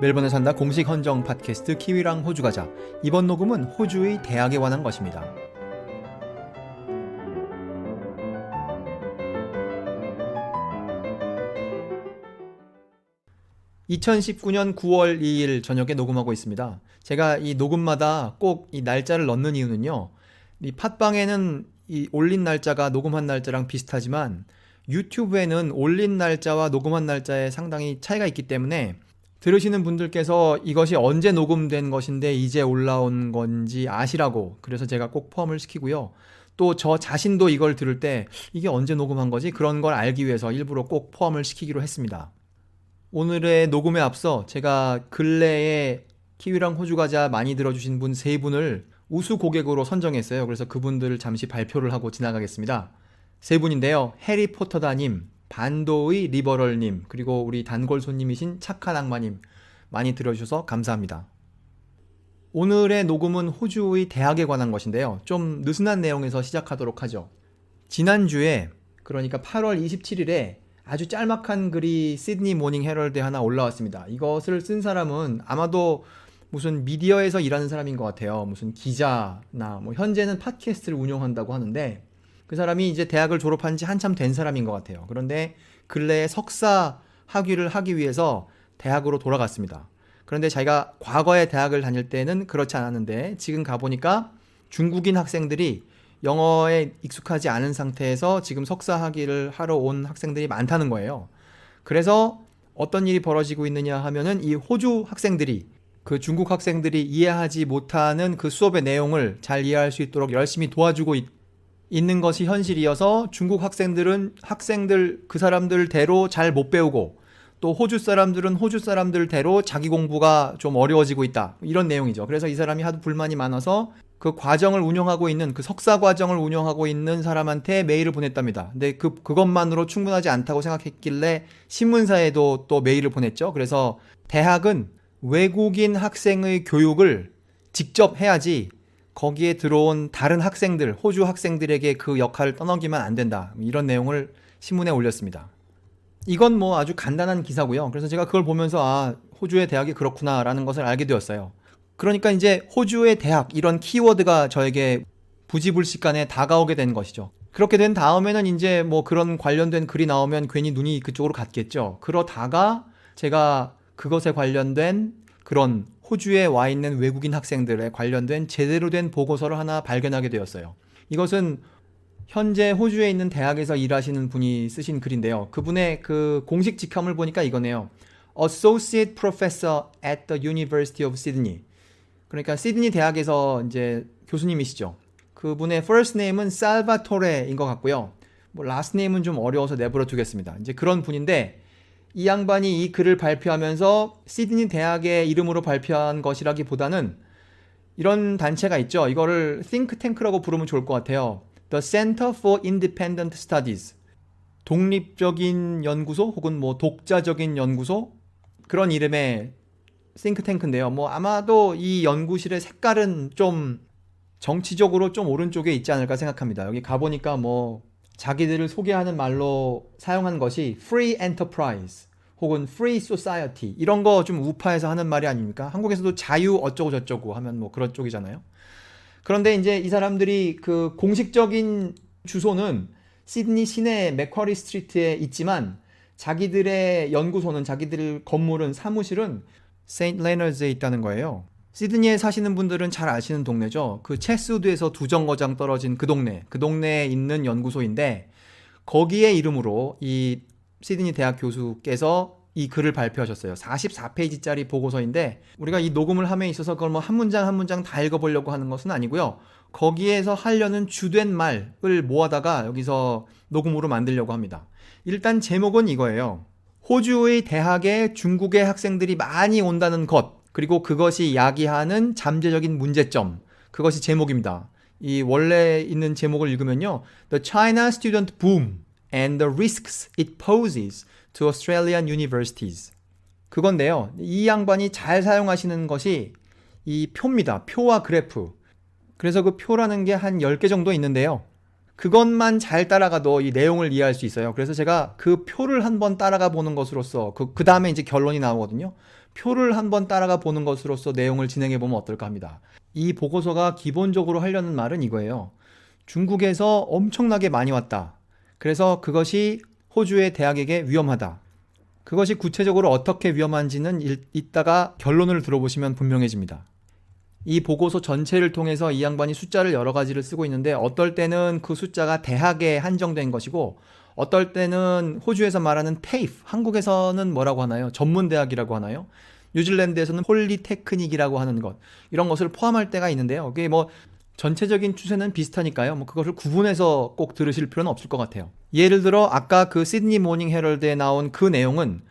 멜번에 산다 공식 헌정 팟캐스트 키위랑 호주 가자. 이번 녹음은 호주의 대학에 관한 것입니다. 2019년 9월 2일 저녁에 녹음하고 있습니다. 제가 이 녹음마다 꼭 이 날짜를 넣는 이유는요. 이 팟빵에는 이 올린 날짜가 녹음한 날짜랑 비슷하지만 유튜브에는 올린 날짜와 녹음한 날짜에 상당히 차이가 있기 때문에 들으시는 분들께서 이것이 언제 녹음된 것인데 이제 올라온 건지 아시라고, 그래서 제가 꼭 포함을 시키고요. 또 저 자신도 이걸 들을 때 이게 언제 녹음한 거지? 그런 걸 알기 위해서 일부러 꼭 포함을 시키기로 했습니다. 오늘의 녹음에 앞서 제가 근래에 키위랑 호주 가자 많이 들어주신 분 3분을 우수 고객으로 선정했어요. 그래서 그분들을 잠시 발표를 하고 지나가겠습니다. 3분인데요. 해리포터다님, 반도의 리버럴님, 그리고 우리 단골 손님이신 착한 악마님, 많이 들어주셔서 감사합니다. 오늘의 녹음은 호주의 대학에 관한 것인데요. 좀 느슨한 내용에서 시작하도록 하죠. 지난주에, 그러니까 8월 27일에 아주 짤막한 글이 시드니 모닝 헤럴드에 하나 올라왔습니다. 이것을 쓴 사람은 아마도 무슨 미디어에서 일하는 사람인 것 같아요. 무슨 기자나 현재는 팟캐스트를 운영한다고 하는데, 그 사람이 이제 대학을 졸업한 지 한참 된 사람인 것 같아요. 그런데 근래에 석사 학위를 하기 위해서 대학으로 돌아갔습니다. 그런데 자기가 과거에 대학을 다닐 때는 그렇지 않았는데 지금 가보니까 중국인 학생들이 영어에 익숙하지 않은 상태에서 지금 석사 학위를 하러 온 학생들이 많다는 거예요. 그래서 어떤 일이 벌어지고 있느냐 하면은 이 호주 학생들이 그 중국 학생들이 이해하지 못하는 그 수업의 내용을 잘 이해할 수 있도록 열심히 도와주고 있는 것이 현실이어서 중국 학생들은 학생들 그 사람들대로 잘 못 배우고, 또 호주 사람들은 호주 사람들대로 자기 공부가 좀 어려워지고 있다, 이런 내용이죠. 그래서 이 사람이 하도 불만이 많아서 그 과정을 운영하고 있는, 그 석사 과정을 운영하고 있는 사람한테 메일을 보냈답니다. 근데 그것만으로 충분하지 않다고 생각했길래 신문사에도 또 메일을 보냈죠. 그래서 대학은 외국인 학생의 교육을 직접 해야지 거기에 들어온 다른 학생들, 호주 학생들에게 그 역할을 떠넘기면 안 된다, 이런 내용을 신문에 올렸습니다. 이건 아주 간단한 기사고요. 그래서 제가 그걸 보면서 호주의 대학이 그렇구나 라는 것을 알게 되었어요. 그러니까 이제 호주의 대학, 이런 키워드가 저에게 부지불식간에 다가오게 된 것이죠. 그렇게 된 다음에는 이제 그런 관련된 글이 나오면 괜히 눈이 그쪽으로 갔겠죠. 그러다가 제가 그것에 관련된 그런 호주에 와 있는 외국인 학생들에 관련된 제대로 된 보고서를 하나 발견하게 되었어요. 이것은 현재 호주에 있는 대학에서 일하시는 분이 쓰신 글인데요. 그분의 그 공식 직함을 보니까 이거네요. Associate Professor at the University of Sydney. 그러니까 시드니 대학에서 이제 교수님이시죠. 그분의 first name은 살바토레인 것 같고요. last name은 좀 어려워서 내버려 두겠습니다. 이제 그런 분인데, 이 양반이 이 글을 발표하면서 시드니 대학의 이름으로 발표한 것이라기보다는 이런 단체가 있죠. 이거를 띵크탱크라고 부르면 좋을 것 같아요. The Center for Independent Studies. 독립적인 연구소 혹은 독자적인 연구소, 그런 이름의 띵크탱크인데요. 아마도 이 연구실의 색깔은 좀 정치적으로 좀 오른쪽에 있지 않을까 생각합니다. 여기 가보니까 자기들을 소개하는 말로 사용한 것이 Free Enterprise 혹은 Free Society, 이런 거 좀 우파에서 하는 말이 아닙니까? 한국에서도 자유 어쩌고 저쩌고 하면 그런 쪽이잖아요. 그런데 이제 이 사람들이 그 공식적인 주소는 시드니 시내 맥쿼리 스트리트에 있지만 자기들의 연구소는, 자기들 건물은, 사무실은 세인트 레너즈에 있다는 거예요. 시드니에 사시는 분들은 잘 아시는 동네죠. 그 체스우드에서 2정거장 떨어진 그 동네에 있는 연구소인데, 거기에 이름으로 이 시드니 대학 교수께서 이 글을 발표하셨어요. 44페이지짜리 보고서인데, 우리가 이 녹음을 함에 있어서 그걸 한 문장 한 문장 다 읽어보려고 하는 것은 아니고요. 거기에서 하려는 주된 말을 모아다가 여기서 녹음으로 만들려고 합니다. 일단 제목은 이거예요. 호주의 대학에 중국의 학생들이 많이 온다는 것, 그리고 그것이 야기하는 잠재적인 문제점, 그것이 제목입니다. 이 원래 있는 제목을 읽으면요, The China Student Boom and the Risks It Poses to Australian Universities. 그건데요, 이 양반이 잘 사용하시는 것이 이 표입니다. 표와 그래프. 그래서 그 표라는 게 한 10개 정도 있는데요. 그것만 잘 따라가도 이 내용을 이해할 수 있어요. 그래서 제가 그 표를 한번 따라가 보는 것으로서 그 다음에 이제 결론이 나오거든요. 표를 한번 따라가 보는 것으로서 내용을 진행해 보면 어떨까 합니다. 이 보고서가 기본적으로 하려는 말은 이거예요. 중국에서 엄청나게 많이 왔다. 그래서 그것이 호주의 대학에게 위험하다. 그것이 구체적으로 어떻게 위험한지는 이따가 결론을 들어보시면 분명해집니다. 이 보고서 전체를 통해서 이 양반이 숫자를 여러 가지를 쓰고 있는데 어떨 때는 그 숫자가 대학에 한정된 것이고 어떨 때는 호주에서 말하는 TAFE, 한국에서는 뭐라고 하나요? 전문대학이라고 하나요? 뉴질랜드에서는 폴리테크닉이라고 하는 것, 이런 것을 포함할 때가 있는데요. 그게 뭐 전체적인 추세는 비슷하니까요. 뭐 그것을 구분해서 꼭 들으실 필요는 없을 것 같아요. 예를 들어 아까 그 시드니 모닝 헤럴드에 나온 그 내용은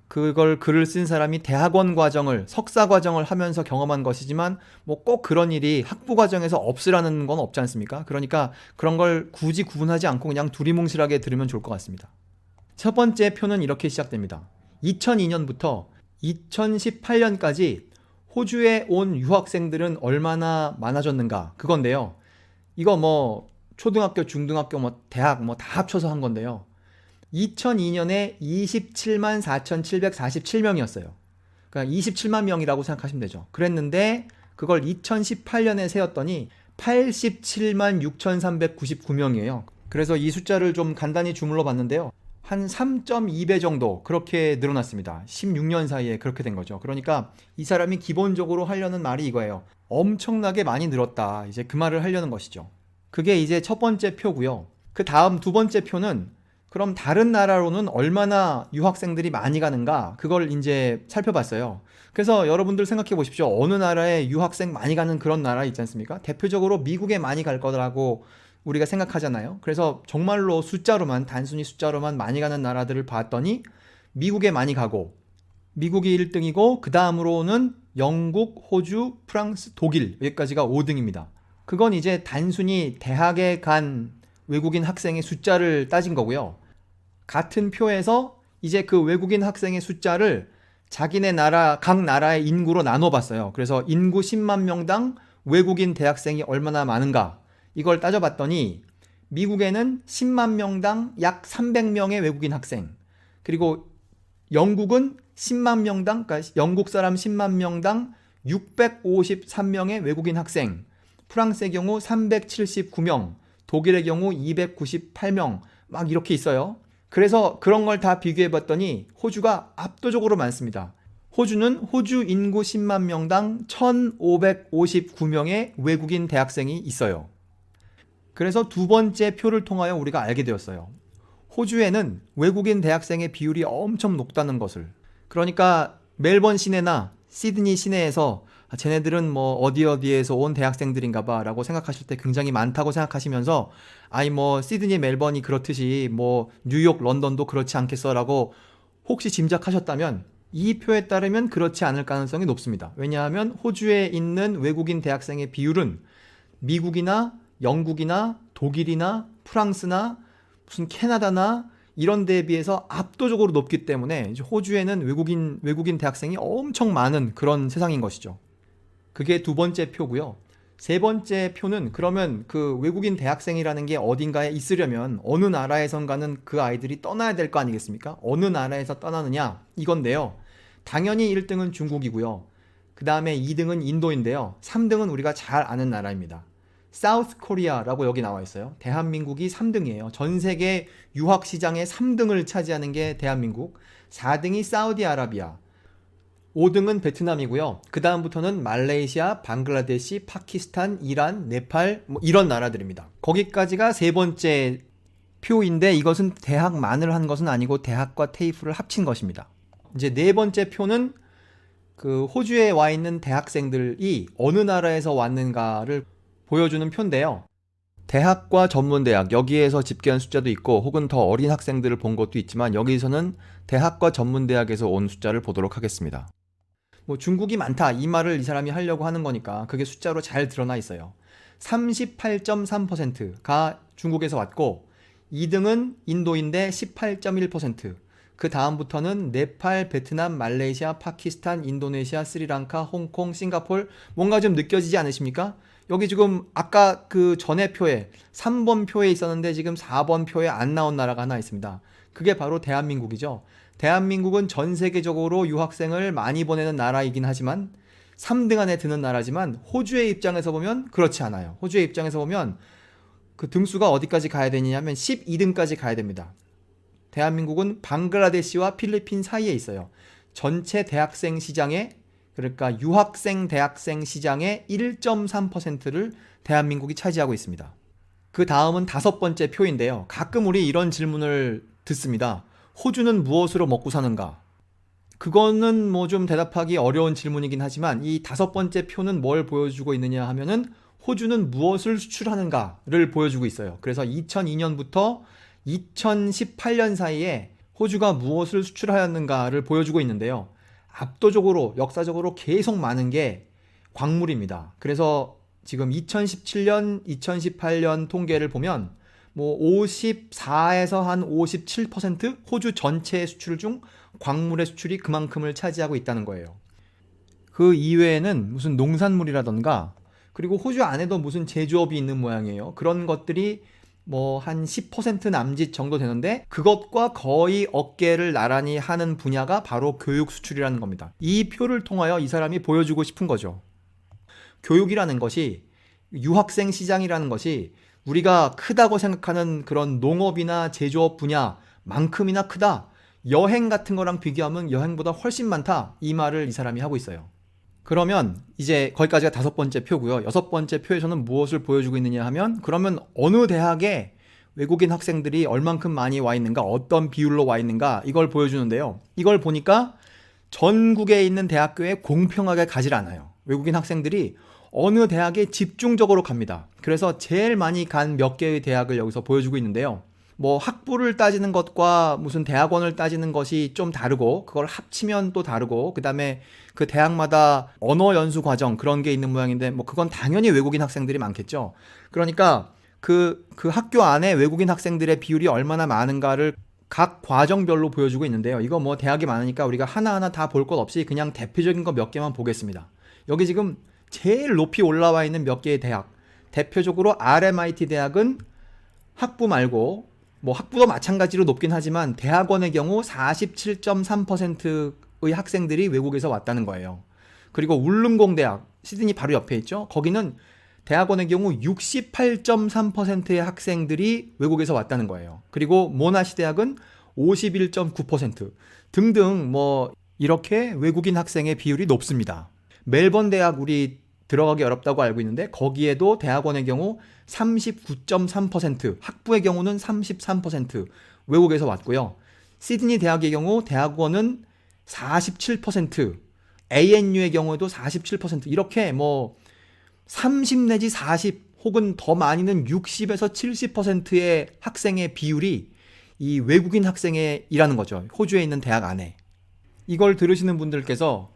그걸 글을 쓴 사람이 대학원 과정을, 석사 과정을 하면서 경험한 것이지만 뭐 꼭 그런 일이 학부 과정에서 없으라는 건 없지 않습니까? 그러니까 그런 걸 굳이 구분하지 않고 그냥 두리뭉실하게 들으면 좋을 것 같습니다. 첫 번째 표는 이렇게 시작됩니다. 2002년부터 2018년까지 호주에 온 유학생들은 얼마나 많아졌는가, 그건데요. 이거 뭐 초등학교, 중등학교, 뭐 대학 뭐 다 합쳐서 한 건데요. 2002년에 27만 4,747명이었어요. 그러니까 27만 명이라고 생각하시면 되죠. 그랬는데 그걸 2018년에 세었더니 87만 6,399명이에요. 그래서 이 숫자를 좀 간단히 주물러 봤는데요. 한 3.2배 정도 그렇게 늘어났습니다. 16년 사이에 그렇게 된 거죠. 그러니까 이 사람이 기본적으로 하려는 말이 이거예요. 엄청나게 많이 늘었다. 이제 그 말을 하려는 것이죠. 그게 이제 첫 번째 표고요. 그 다음 두 번째 표는 그럼 다른 나라로는 얼마나 유학생들이 많이 가는가, 그걸 이제 살펴봤어요. 그래서 여러분들 생각해 보십시오. 어느 나라에 유학생 많이 가는 그런 나라 있지 않습니까? 대표적으로 미국에 많이 갈 거라고 우리가 생각하잖아요. 그래서 정말로 숫자로만, 단순히 숫자로만 많이 가는 나라들을 봤더니 미국에 많이 가고, 미국이 1등이고 그 다음으로는 영국, 호주, 프랑스, 독일, 여기까지가 5등입니다. 그건 이제 단순히 대학에 간 외국인 학생의 숫자를 따진 거고요. 같은 표에서 이제 그 외국인 학생의 숫자를 자기네 나라, 각 나라의 인구로 나눠봤어요. 그래서 인구 10만 명당 외국인 대학생이 얼마나 많은가, 이걸 따져봤더니 미국에는 10만 명당 약 300명의 외국인 학생, 그리고 영국은 10만 명당, 그러니까 영국 사람 10만 명당 653명의 외국인 학생, 프랑스의 경우 379명, 독일의 경우 298명, 막 이렇게 있어요. 그래서 그런 걸 다 비교해 봤더니 호주가 압도적으로 많습니다. 호주는 호주 인구 10만 명당 1,559명의 외국인 대학생이 있어요. 그래서 두 번째 표를 통하여 우리가 알게 되었어요. 호주에는 외국인 대학생의 비율이 엄청 높다는 것을. 그러니까 멜번 시내나 시드니 시내에서 쟤네들은 뭐 어디에서 온 대학생들인가 봐 라고 생각하실 때 굉장히 많다고 생각하시면서 아이 뭐 시드니 멜번이 그렇듯이 뭐 뉴욕 런던도 그렇지 않겠어 라고 혹시 짐작하셨다면 이 표에 따르면 그렇지 않을 가능성이 높습니다. 왜냐하면 호주에 있는 외국인 대학생의 비율은 미국이나 영국이나 독일이나 프랑스나 무슨 캐나다나 이런 데에 비해서 압도적으로 높기 때문에 이제 호주에는 외국인 대학생이 엄청 많은 그런 세상인 것이죠. 그게 두 번째 표고요. 세 번째 표는 그러면 그 외국인 대학생이라는 게 어딘가에 있으려면 어느 나라에선가는 그 아이들이 떠나야 될 거 아니겠습니까? 어느 나라에서 떠나느냐, 이건데요. 당연히 1등은 중국이고요. 그 다음에 2등은 인도인데요. 3등은 우리가 잘 아는 나라입니다. 사우스 코리아라고 여기 나와 있어요. 대한민국이 3등이에요. 전 세계 유학 시장의 3등을 차지하는 게 대한민국. 4등이 사우디아라비아. 5등은 베트남이고요. 그 다음부터는 말레이시아, 방글라데시, 파키스탄, 이란, 네팔 뭐 이런 나라들입니다. 거기까지가 세 번째 표인데 이것은 대학만을 한 것은 아니고 대학과 테이프를 합친 것입니다. 이제 네 번째 표는 그 호주에 와 있는 대학생들이 어느 나라에서 왔는가를 보여주는 표인데요. 대학과 전문대학, 여기에서 집계한 숫자도 있고 혹은 더 어린 학생들을 본 것도 있지만 여기서는 대학과 전문대학에서 온 숫자를 보도록 하겠습니다. 뭐 중국이 많다 이 말을 이 사람이 하려고 하는 거니까 그게 숫자로 잘 드러나 있어요. 38.3%가 중국에서 왔고 2등은 인도인데 18.1%, 그 다음부터는 네팔, 베트남, 말레이시아, 파키스탄, 인도네시아, 스리랑카, 홍콩, 싱가폴. 뭔가 좀 느껴지지 않으십니까? 여기 지금 아까 그 전에 표에 3번 표에 있었는데 지금 4번 표에 안 나온 나라가 하나 있습니다. 그게 바로 대한민국이죠. 대한민국은 전 세계적으로 유학생을 많이 보내는 나라이긴 하지만 3등 안에 드는 나라지만 호주의 입장에서 보면 그렇지 않아요. 호주의 입장에서 보면 그 등수가 어디까지 가야 되냐면 12등까지 가야 됩니다. 대한민국은 방글라데시와 필리핀 사이에 있어요. 전체 대학생 시장의, 그러니까 유학생 대학생 시장의 1.3%를 대한민국이 차지하고 있습니다. 그 다음은 5번째 표인데요. 가끔 우리 이런 질문을 듣습니다. 호주는 무엇으로 먹고 사는가? 그거는 뭐 좀 대답하기 어려운 질문이긴 하지만 이 5번째 표는 뭘 보여주고 있느냐 하면은 호주는 무엇을 수출하는가를 보여주고 있어요. 그래서 2002년부터 2018년 사이에 호주가 무엇을 수출하였는가를 보여주고 있는데요. 압도적으로 역사적으로 계속 많은 게 광물입니다. 그래서 지금 2017년, 2018년 통계를 보면 뭐 54에서 한 57% 호주 전체 수출 중 광물의 수출이 그만큼을 차지하고 있다는 거예요. 그 이외에는 무슨 농산물이라던가 그리고 호주 안에도 무슨 제조업이 있는 모양이에요. 그런 것들이 뭐 한 10% 남짓 정도 되는데 그것과 거의 어깨를 나란히 하는 분야가 바로 교육 수출이라는 겁니다. 이 표를 통하여 이 사람이 보여주고 싶은 거죠. 교육이라는 것이, 유학생 시장이라는 것이 우리가 크다고 생각하는 그런 농업이나 제조업 분야만큼이나 크다. 여행 같은 거랑 비교하면 여행보다 훨씬 많다. 이 말을 이 사람이 하고 있어요. 그러면 이제 거기까지가 5번째 표고요. 6번째 표에서는 무엇을 보여주고 있느냐 하면 그러면 어느 대학에 외국인 학생들이 얼만큼 많이 와 있는가, 어떤 비율로 와 있는가 이걸 보여주는데요. 이걸 보니까 전국에 있는 대학교에 공평하게 가질 않아요. 외국인 학생들이 어느 대학에 집중적으로 갑니다. 그래서 제일 많이 간 몇 개의 대학을 여기서 보여주고 있는데요. 뭐 학부를 따지는 것과 무슨 대학원을 따지는 것이 좀 다르고 그걸 합치면 또 다르고 그다음에 그 대학마다 언어 연수 과정 그런 게 있는 모양인데 뭐 그건 당연히 외국인 학생들이 많겠죠. 그러니까 그 학교 안에 외국인 학생들의 비율이 얼마나 많은가를 각 과정별로 보여주고 있는데요. 이거 뭐 대학이 많으니까 우리가 하나하나 다 볼 것 없이 그냥 대표적인 거 몇 개만 보겠습니다. 여기 지금 제일 높이 올라와 있는 몇 개의 대학, 대표적으로 RMIT 대학은 학부 말고 뭐 학부도 마찬가지로 높긴 하지만 대학원의 경우 47.3%의 학생들이 외국에서 왔다는 거예요. 그리고 울릉공 대학, 시드니 바로 옆에 있죠. 거기는 대학원의 경우 68.3%의 학생들이 외국에서 왔다는 거예요. 그리고 모나시 대학은 51.9% 등등 뭐 이렇게 외국인 학생의 비율이 높습니다. 멜번 대학 우리 들어가기 어렵다고 알고 있는데 거기에도 대학원의 경우 39.3%, 학부의 경우는 33% 외국에서 왔고요. 시드니 대학의 경우 대학원은 47%, ANU의 경우에도 47% 이렇게 뭐 30 내지 40 혹은 더 많이는 60에서 70%의 학생의 비율이 이 외국인 학생이라는 거죠. 호주에 있는 대학 안에. 이걸 들으시는 분들께서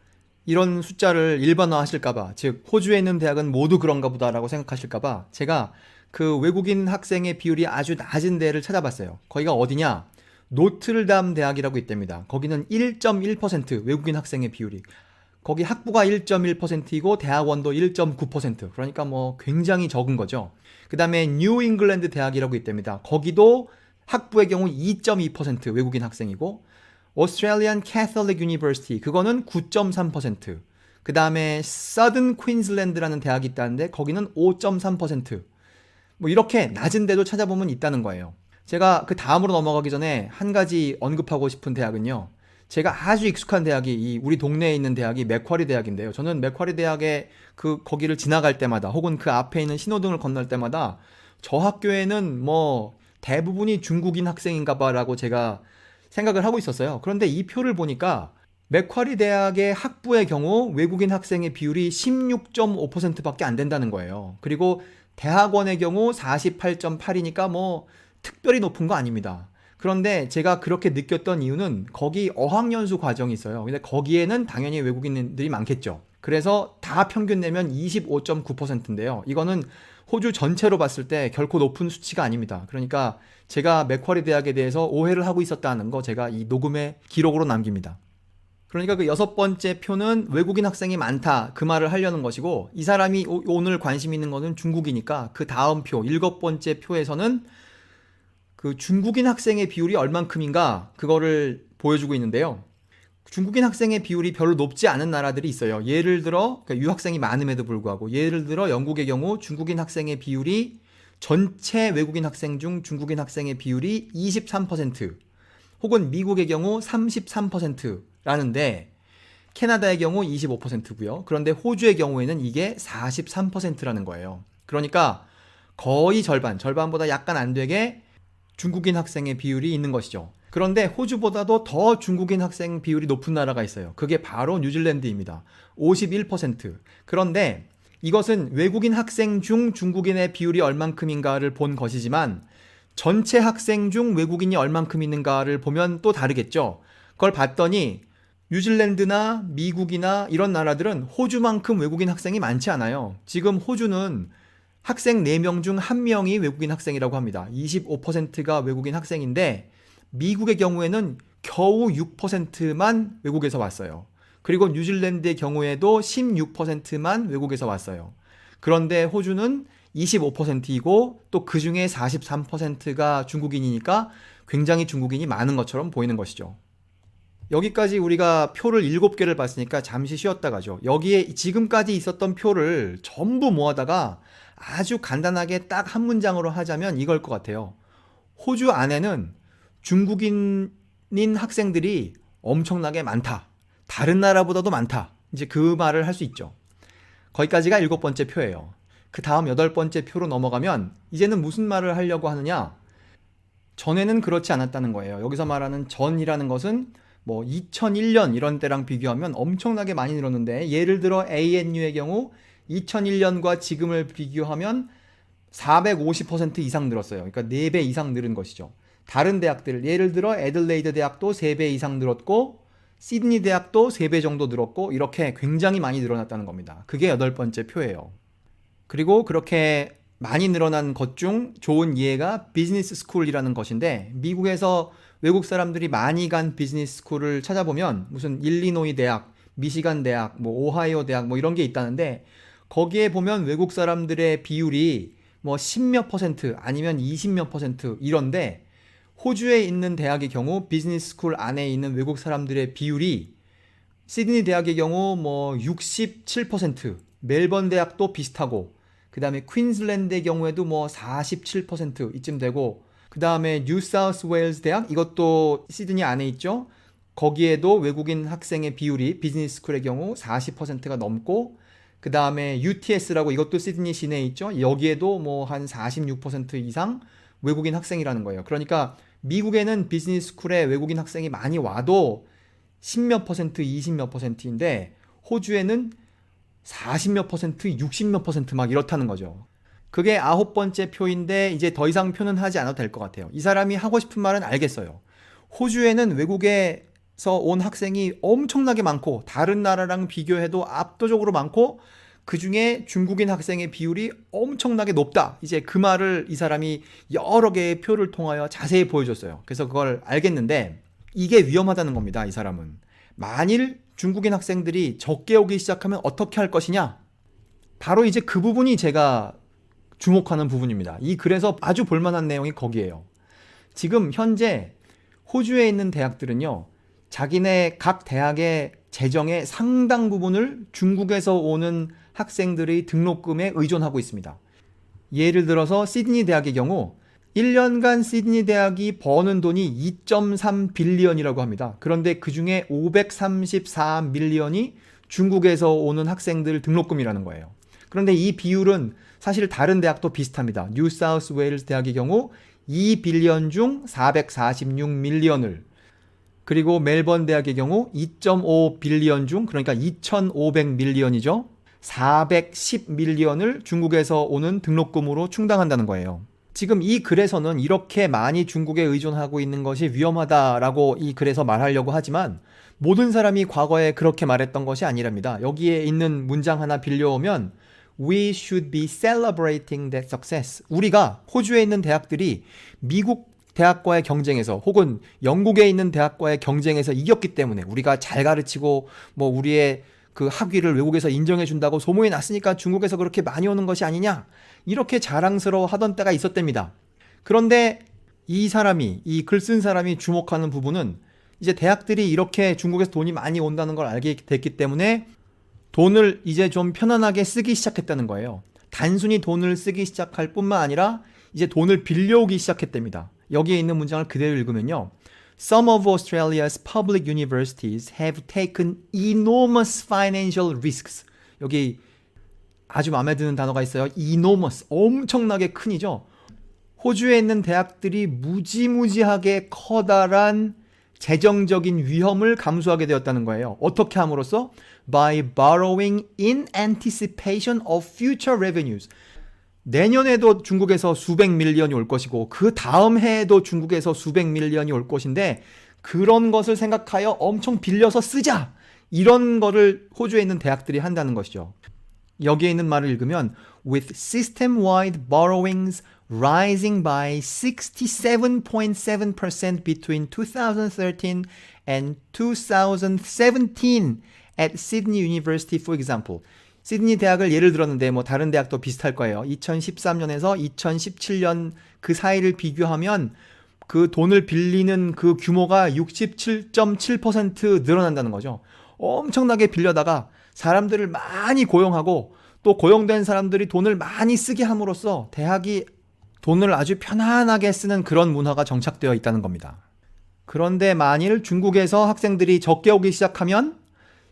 이런 숫자를 일반화 하실까봐, 즉 호주에 있는 대학은 모두 그런가 보다라고 생각하실까봐 제가 그 외국인 학생의 비율이 아주 낮은 데를 찾아봤어요. 거기가 어디냐? 노트르담 대학이라고 있답니다. 거기는 1.1% 외국인 학생의 비율이. 거기 학부가 1.1%이고 대학원도 1.9%. 그러니까 뭐 굉장히 적은 거죠. 그 다음에 뉴 잉글랜드 대학이라고 있답니다. 거기도 학부의 경우 2.2% 외국인 학생이고 오스트레일리안 캐톨릭 유니버시티 그거는 9.3%. 그 다음에 서든 퀸즐랜드라는 대학이 있다는데 거기는 5.3%. 뭐 이렇게 낮은데도 찾아보면 있다는 거예요. 제가 그 다음으로 넘어가기 전에 한 가지 언급하고 싶은 대학은요. 제가 아주 익숙한 대학이 우리 동네에 있는 대학이 맥쿼리 대학인데요. 저는 맥쿼리 대학에 거기를 지나갈 때마다 혹은 그 앞에 있는 신호등을 건널 때마다 저 학교에는 뭐 대부분이 중국인 학생인가 봐라고 제가 생각을 하고 있었어요. 그런데 이 표를 보니까 맥쿼리 대학의 학부의 경우 외국인 학생의 비율이 16.5%밖에 안 된다는 거예요. 그리고 대학원의 경우 48.8이니까 뭐 특별히 높은 거 아닙니다. 그런데 제가 그렇게 느꼈던 이유는 거기 어학연수 과정이 있어요. 근데 거기에는 당연히 외국인들이 많겠죠. 그래서 다 평균 내면 25.9%인데요. 이거는 호주 전체로 봤을 때 결코 높은 수치가 아닙니다. 그러니까 제가 맥쿼리 대학에 대해서 오해를 하고 있었다는 거 제가 이 녹음의 기록으로 남깁니다. 그러니까 그 여섯 번째 표는 외국인 학생이 많다 그 말을 하려는 것이고, 이 사람이 오늘 관심 있는 거는 중국이니까 그 다음 표 일곱 번째 표에서는 그 중국인 학생의 비율이 얼만큼인가 그거를 보여주고 있는데요. 중국인 학생의 비율이 별로 높지 않은 나라들이 있어요. 예를 들어 그러니까 유학생이 많음에도 불구하고, 예를 들어 영국의 경우 중국인 학생의 비율이 전체 외국인 학생 중 중국인 학생의 비율이 23%, 혹은 미국의 경우 33%라는데 캐나다의 경우 25%고요. 그런데 호주의 경우에는 이게 43%라는 거예요. 그러니까 거의 절반보다 약간 안 되게 중국인 학생의 비율이 있는 것이죠. 그런데 호주보다도 더 중국인 학생 비율이 높은 나라가 있어요. 그게 바로 뉴질랜드입니다. 51%. 그런데 이것은 외국인 학생 중 중국인의 비율이 얼만큼인가를 본 것이지만, 전체 학생 중 외국인이 얼만큼 있는가를 보면 또 다르겠죠. 그걸 봤더니 뉴질랜드나 미국이나 이런 나라들은 호주만큼 외국인 학생이 많지 않아요. 지금 호주는 학생 4명 중 1명이 외국인 학생이라고 합니다. 25%가 외국인 학생인데, 미국의 경우에는 겨우 6%만 외국에서 왔어요. 그리고 뉴질랜드의 경우에도 16%만 외국에서 왔어요. 그런데 호주는 25%이고 또 그 중에 43%가 중국인이니까 굉장히 중국인이 많은 것처럼 보이는 것이죠. 여기까지 우리가 표를 7개를 봤으니까 잠시 쉬었다 가죠. 여기에 지금까지 있었던 표를 전부 모아다가 아주 간단하게 딱 한 문장으로 하자면 이걸 것 같아요. 호주 안에는 중국인인 학생들이 엄청나게 많다. 다른 나라보다도 많다. 이제 그 말을 할 수 있죠. 거기까지가 7번째 표예요. 그 다음 8번째 표로 넘어가면 이제는 무슨 말을 하려고 하느냐? 전에는 그렇지 않았다는 거예요. 여기서 말하는 전이라는 것은 뭐 2001년 이런 때랑 비교하면 엄청나게 많이 늘었는데, 예를 들어 ANU의 경우 2001년과 지금을 비교하면 450% 이상 늘었어요. 그러니까 4배 이상 늘은 것이죠. 다른 대학들, 예를 들어 애들레이드 대학도 3배 이상 늘었고, 시드니 대학도 3배 정도 늘었고, 이렇게 굉장히 많이 늘어났다는 겁니다. 그게 8번째 표예요. 그리고 그렇게 많이 늘어난 것 중 좋은 예가 비즈니스 스쿨이라는 것인데, 미국에서 외국 사람들이 많이 간 비즈니스 스쿨을 찾아보면 무슨 일리노이 대학, 미시간 대학, 뭐 오하이오 대학 뭐 이런 게 있다는데, 거기에 보면 외국 사람들의 비율이 뭐 10몇 퍼센트 아니면 20몇 퍼센트 이런데, 호주에 있는 대학의 경우 비즈니스 스쿨 안에 있는 외국 사람들의 비율이 시드니 대학의 경우 뭐 67%, 멜번 대학도 비슷하고, 그 다음에 퀸즐랜드의 경우에도 뭐 47% 이쯤 되고, 그 다음에 뉴사우스 웨일즈 대학, 이것도 시드니 안에 있죠. 거기에도 외국인 학생의 비율이 비즈니스 스쿨의 경우 40%가 넘고, 그 다음에 UTS라고 이것도 시드니 시내에 있죠. 여기에도 뭐 한 46% 이상 외국인 학생이라는 거예요. 그러니까 미국에는 비즈니스 스쿨에 외국인 학생이 많이 와도 10몇 퍼센트, 20몇 퍼센트인데, 호주에는 40몇 퍼센트, 60몇 퍼센트 막 이렇다는 거죠. 그게 9번째 표인데, 이제 더 이상 표는 하지 않아도 될 것 같아요. 이 사람이 하고 싶은 말은 알겠어요. 호주에는 외국에서 온 학생이 엄청나게 많고, 다른 나라랑 비교해도 압도적으로 많고, 그 중에 중국인 학생의 비율이 엄청나게 높다. 이제 그 말을 이 사람이 여러 개의 표를 통하여 자세히 보여줬어요. 그래서 그걸 알겠는데, 이게 위험하다는 겁니다. 이 사람은. 만일 중국인 학생들이 적게 오기 시작하면 어떻게 할 것이냐? 바로 이제 그 부분이 제가 주목하는 부분입니다. 이 글에서 아주 볼만한 내용이 거기에요. 지금 현재 호주에 있는 대학들은요, 자기네 각 대학의 재정의 상당 부분을 중국에서 오는 학생들의 등록금에 의존하고 있습니다. 예를 들어서 시드니 대학의 경우 1년간 시드니 대학이 버는 돈이 2.3 빌리언이라고 합니다. 그런데 그 중에 534 밀리언이 중국에서 오는 학생들 등록금이라는 거예요. 그런데 이 비율은 사실 다른 대학도 비슷합니다. 뉴사우스 웨일즈 대학의 경우 2 빌리언 중 446 밀리언을, 그리고 멜번 대학의 경우 2.5 빌리언 중, 그러니까 2,500 밀리언이죠. 410 밀리언을 중국에서 오는 등록금으로 충당한다는 거예요. 지금 이 글에서는 이렇게 많이 중국에 의존하고 있는 것이 위험하다라고 이 글에서 말하려고 하지만, 모든 사람이 과거에 그렇게 말했던 것이 아니랍니다. 여기에 있는 문장 하나 빌려오면 We should be celebrating that success. 우리가, 호주에 있는 대학들이 미국 대학과의 경쟁에서 혹은 영국에 있는 대학과의 경쟁에서 이겼기 때문에 우리가 잘 가르치고 뭐 우리의 그 학위를 외국에서 인정해 준다고 소문이 났으니까 중국에서 그렇게 많이 오는 것이 아니냐 이렇게 자랑스러워 하던 때가 있었답니다. 그런데 이 글 쓴 사람이 주목하는 부분은 이제 대학들이 이렇게 중국에서 돈이 많이 온다는 걸 알게 됐기 때문에 돈을 이제 좀 편안하게 쓰기 시작했다는 거예요. 단순히 돈을 쓰기 시작할 뿐만 아니라 이제 돈을 빌려오기 시작했답니다. 여기에 있는 문장을 그대로 읽으면요. Some of Australia's public universities have taken enormous financial risks. 여기 아주 마음에 드는 단어가 있어요. enormous. 엄청나게 큰이죠. 호주에 있는 대학들이 무지무지하게 커다란 재정적인 위험을 감수하게 되었다는 거예요. 어떻게 함으로써? By borrowing in anticipation of future revenues. 내년에도 중국에서 수백 밀리언이 올 것이고 그 다음 해에도 중국에서 수백 밀리언이 올 것인데 그런 것을 생각하여 엄청 빌려서 쓰자. 이런 거를 호주에 있는 대학들이 한다는 것이죠. 여기에 있는 말을 읽으면 with system-wide borrowings rising by 67.7% between 2013 and 2017 at Sydney University, for example. 시드니 대학을 예를 들었는데 뭐 다른 대학도 비슷할 거예요. 2013년에서 2017년 그 사이를 비교하면 그 돈을 빌리는 그 규모가 67.7% 늘어난다는 거죠. 엄청나게 빌려다가 사람들을 많이 고용하고 또 고용된 사람들이 돈을 많이 쓰게 함으로써 대학이 돈을 아주 편안하게 쓰는 그런 문화가 정착되어 있다는 겁니다. 그런데 만일 중국에서 학생들이 적게 오기 시작하면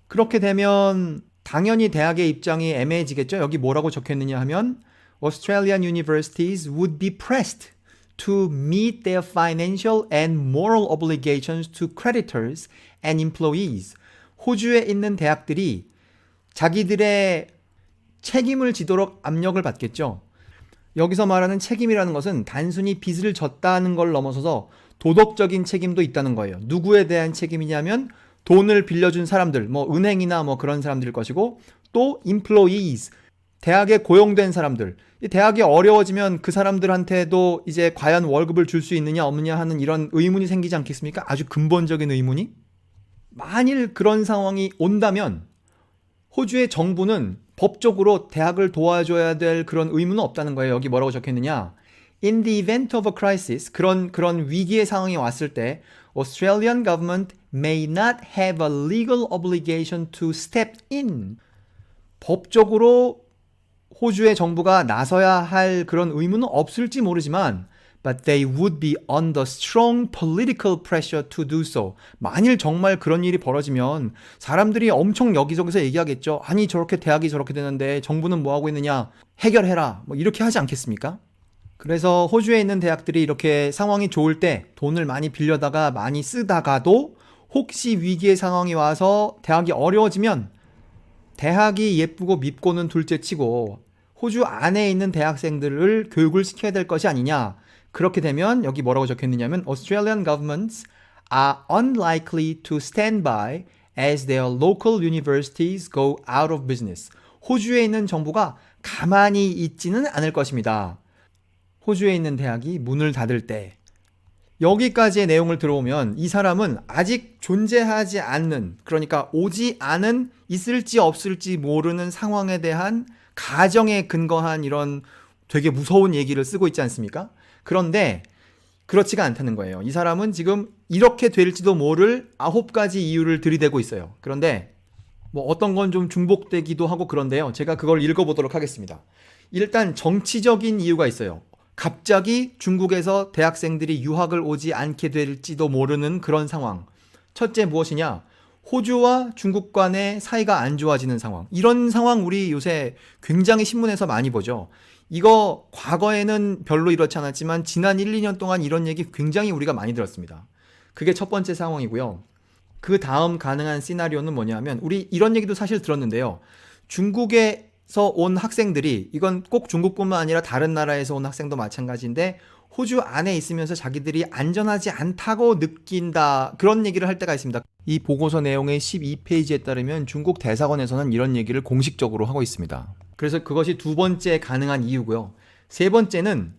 그렇게 되면 당연히 대학의 입장이 애매해지겠죠. 여기 뭐라고 적혀있느냐 하면 Australian universities would be pressed to meet their financial and moral obligations to creditors and employees. 호주에 있는 대학들이 자기들의 책임을 지도록 압력을 받겠죠. 여기서 말하는 책임이라는 것은 단순히 빚을 졌다는 걸 넘어서서 도덕적인 책임도 있다는 거예요. 누구에 대한 책임이냐면 돈을 빌려준 사람들, 뭐 은행이나 뭐 그런 사람들일 것이고 또 employees, 대학에 고용된 사람들. 대학이 어려워지면 그 사람들한테도 이제 과연 월급을 줄 수 있느냐 없느냐 하는 이런 의문이 생기지 않겠습니까? 아주 근본적인 의문이. 만일 그런 상황이 온다면 호주의 정부는 법적으로 대학을 도와줘야 될 그런 의무는 없다는 거예요. 여기 뭐라고 적혀있느냐? In the event of a crisis, 그런 위기의 상황이 왔을 때 Australian government may not have a legal obligation to step in. 법적으로 호주의 정부가 나서야 할 그런 의무는 없을지 모르지만 but they would be under strong political pressure to do so. 만일 정말 그런 일이 벌어지면 사람들이 엄청 여기저기서 얘기하겠죠. 아니 저렇게 대학이 저렇게 되는데 정부는 뭐 하고 있느냐. 해결해라. 뭐 이렇게 하지 않겠습니까? 그래서 호주에 있는 대학들이 이렇게 상황이 좋을 때 돈을 많이 빌려다가 많이 쓰다가도 혹시 위기의 상황이 와서 대학이 어려워지면 대학이 예쁘고 밉고는 둘째치고 호주 안에 있는 대학생들을 교육을 시켜야 될 것이 아니냐. 그렇게 되면 여기 뭐라고 적혀있느냐면 Australian governments are unlikely to stand by as their local universities go out of business. 호주에 있는 정부가 가만히 있지는 않을 것입니다. 호주에 있는 대학이 문을 닫을 때 여기까지의 내용을 들어오면 이 사람은 아직 존재하지 않는, 그러니까 오지 않은, 있을지 없을지 모르는 상황에 대한 가정에 근거한 이런 되게 무서운 얘기를 쓰고 있지 않습니까? 그런데 그렇지가 않다는 거예요. 이 사람은 지금 이렇게 될지도 모를 9가지 이유를 들이대고 있어요. 그런데 뭐 어떤 건 좀 중복되기도 하고 그런데요. 제가 그걸 읽어보도록 하겠습니다. 일단 정치적인 이유가 있어요. 갑자기 중국에서 대학생들이 유학을 오지 않게 될지도 모르는 그런 상황. 첫째 무엇이냐? 호주와 중국 간의 사이가 안 좋아지는 상황. 이런 상황 우리 요새 굉장히 신문에서 많이 보죠. 이거 과거에는 별로 이렇지 않았지만 지난 1, 2년 동안 이런 얘기 굉장히 우리가 많이 들었습니다. 그게 첫 번째 상황이고요. 그 다음 가능한 시나리오는 뭐냐면 우리 이런 얘기도 사실 들었는데요. 중국에서 온 학생들이, 이건 꼭 중국뿐만 아니라 다른 나라에서 온 학생도 마찬가지인데 호주 안에 있으면서 자기들이 안전하지 않다고 느낀다, 그런 얘기를 할 때가 있습니다. 이 보고서 내용의 12페이지에 따르면 중국 대사관에서는 이런 얘기를 공식적으로 하고 있습니다. 그래서 그것이 두 번째 가능한 이유고요. 세 번째는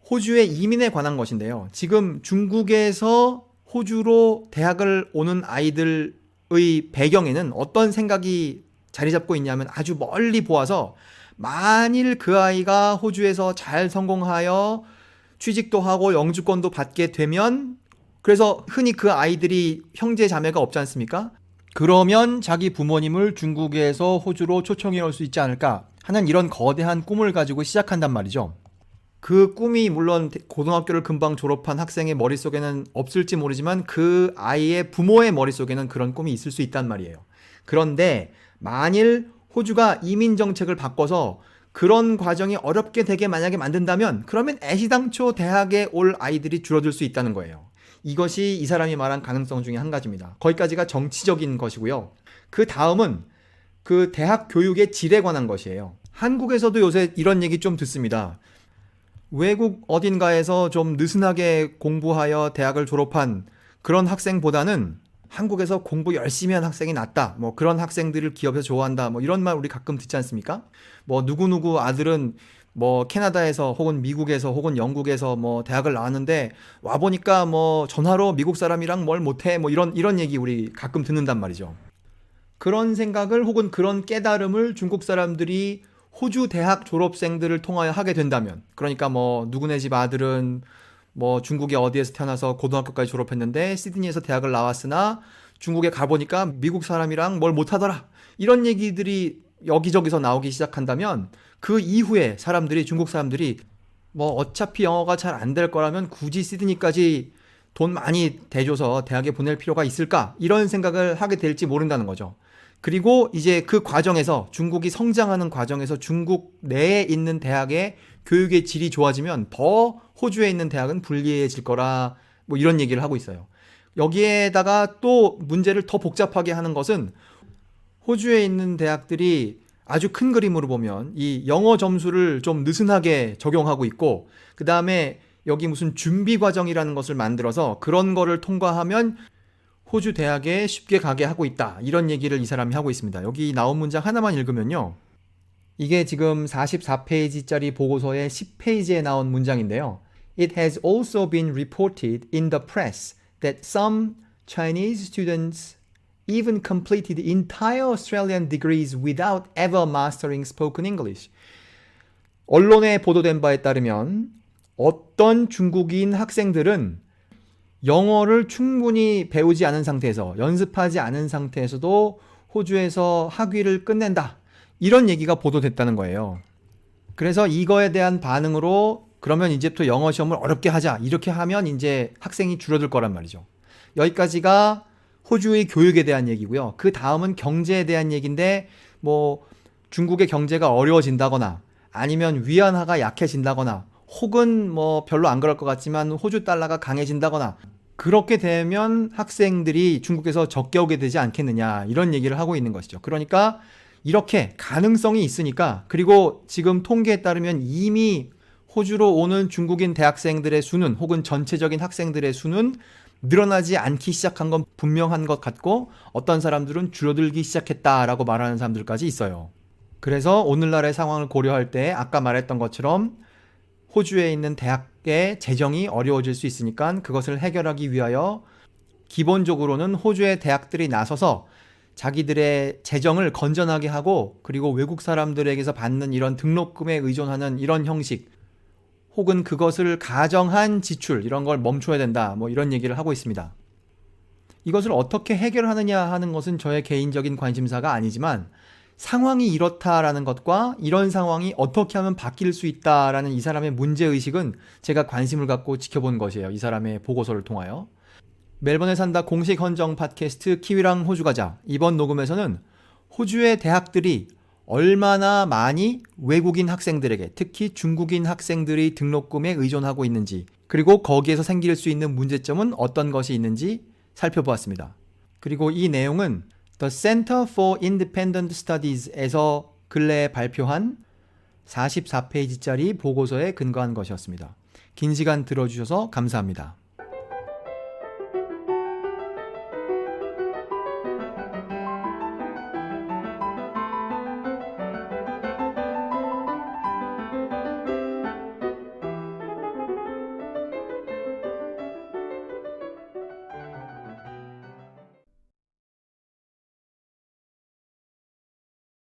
호주의 이민에 관한 것인데요. 지금 중국에서 호주로 대학을 오는 아이들의 배경에는 어떤 생각이 자리 잡고 있냐면 아주 멀리 보아서 만일 그 아이가 호주에서 잘 성공하여 취직도 하고 영주권도 받게 되면 그래서 흔히 그 아이들이 형제 자매가 없지 않습니까? 그러면 자기 부모님을 중국에서 호주로 초청해 올 수 있지 않을까 하는 이런 거대한 꿈을 가지고 시작한단 말이죠. 그 꿈이 물론 고등학교를 금방 졸업한 학생의 머릿속에는 없을지 모르지만 그 아이의 부모의 머릿속에는 그런 꿈이 있을 수 있단 말이에요. 그런데 만일 호주가 이민 정책을 바꿔서 그런 과정이 어렵게 되게 만약에 만든다면 그러면 애시당초 대학에 올 아이들이 줄어들 수 있다는 거예요. 이것이 이 사람이 말한 가능성 중에 한 가지입니다. 거기까지가 정치적인 것이고요. 그 다음은 그 대학 교육의 질에 관한 것이에요. 한국에서도 요새 이런 얘기 좀 듣습니다. 외국 어딘가에서 좀 느슨하게 공부하여 대학을 졸업한 그런 학생보다는 한국에서 공부 열심히 한 학생이 낫다. 뭐 그런 학생들을 기업에서 좋아한다. 뭐 이런 말 우리 가끔 듣지 않습니까? 뭐 누구누구 아들은 뭐 캐나다에서 혹은 미국에서 혹은 영국에서 뭐 대학을 나왔는데 와 보니까 뭐 전화로 미국 사람이랑 뭘 못해 뭐 이런 얘기 우리 가끔 듣는단 말이죠. 그런 생각을 혹은 그런 깨달음을 중국 사람들이 호주 대학 졸업생들을 통하여 하게 된다면 그러니까 뭐 누구네 집 아들은 뭐 중국의 어디에서 태어나서 고등학교까지 졸업했는데 시드니에서 대학을 나왔으나 중국에 가보니까 미국 사람이랑 뭘 못하더라 이런 얘기들이 여기저기서 나오기 시작한다면 그 이후에 사람들이 중국 사람들이 뭐 어차피 영어가 잘 안 될 거라면 굳이 시드니까지 돈 많이 대줘서 대학에 보낼 필요가 있을까 이런 생각을 하게 될지 모른다는 거죠. 그리고 이제 그 과정에서 중국이 성장하는 과정에서 중국 내에 있는 대학의 교육의 질이 좋아지면 더 호주에 있는 대학은 불리해질 거라 뭐 이런 얘기를 하고 있어요. 여기에다가 또 문제를 더 복잡하게 하는 것은 호주에 있는 대학들이 아주 큰 그림으로 보면 이 영어 점수를 좀 느슨하게 적용하고 있고 그 다음에 여기 무슨 준비 과정이라는 것을 만들어서 그런 거를 통과하면 호주 대학에 쉽게 가게 하고 있다. 이런 얘기를 이 사람이 하고 있습니다. 여기 나온 문장 하나만 읽으면요. 이게 지금 44페이지짜리 보고서의 10페이지에 나온 문장인데요. It has also been reported in the press that some Chinese students even completed entire Australian degrees without ever mastering spoken English. 언론에 보도된 바에 따르면 어떤 중국인 학생들은 영어를 충분히 배우지 않은 상태에서 연습하지 않은 상태에서도 호주에서 학위를 끝낸다. 이런 얘기가 보도됐다는 거예요. 그래서 이거에 대한 반응으로 그러면 이제부터 영어 시험을 어렵게 하자. 이렇게 하면 이제 학생이 줄어들 거란 말이죠. 여기까지가 호주의 교육에 대한 얘기고요. 그 다음은 경제에 대한 얘기인데 뭐 중국의 경제가 어려워진다거나 아니면 위안화가 약해진다거나 혹은 뭐 별로 안 그럴 것 같지만 호주 달러가 강해진다거나 그렇게 되면 학생들이 중국에서 적게 오게 되지 않겠느냐 이런 얘기를 하고 있는 것이죠. 그러니까 이렇게 가능성이 있으니까 그리고 지금 통계에 따르면 이미 호주로 오는 중국인 대학생들의 수는 혹은 전체적인 학생들의 수는 늘어나지 않기 시작한 건 분명한 것 같고 어떤 사람들은 줄어들기 시작했다라고 말하는 사람들까지 있어요. 그래서 오늘날의 상황을 고려할 때 아까 말했던 것처럼 호주에 있는 대학의 재정이 어려워질 수 있으니까 그것을 해결하기 위하여 기본적으로는 호주의 대학들이 나서서 자기들의 재정을 건전하게 하고 그리고 외국 사람들에게서 받는 이런 등록금에 의존하는 이런 형식 혹은 그것을 가정한 지출 이런 걸 멈춰야 된다 뭐 이런 얘기를 하고 있습니다. 이것을 어떻게 해결하느냐 하는 것은 저의 개인적인 관심사가 아니지만 상황이 이렇다라는 것과 이런 상황이 어떻게 하면 바뀔 수 있다라는 이 사람의 문제의식은 제가 관심을 갖고 지켜본 것이에요. 이 사람의 보고서를 통하여. 멜번에 산다 공식 헌정 팟캐스트 키위랑 호주 가자. 이번 녹음에서는 호주의 대학들이 얼마나 많이 외국인 학생들에게 특히 중국인 학생들이 등록금에 의존하고 있는지 그리고 거기에서 생길 수 있는 문제점은 어떤 것이 있는지 살펴보았습니다. 그리고 이 내용은 The Center for Independent Studies에서 근래에 발표한 44페이지짜리 보고서에 근거한 것이었습니다. 긴 시간 들어주셔서 감사합니다.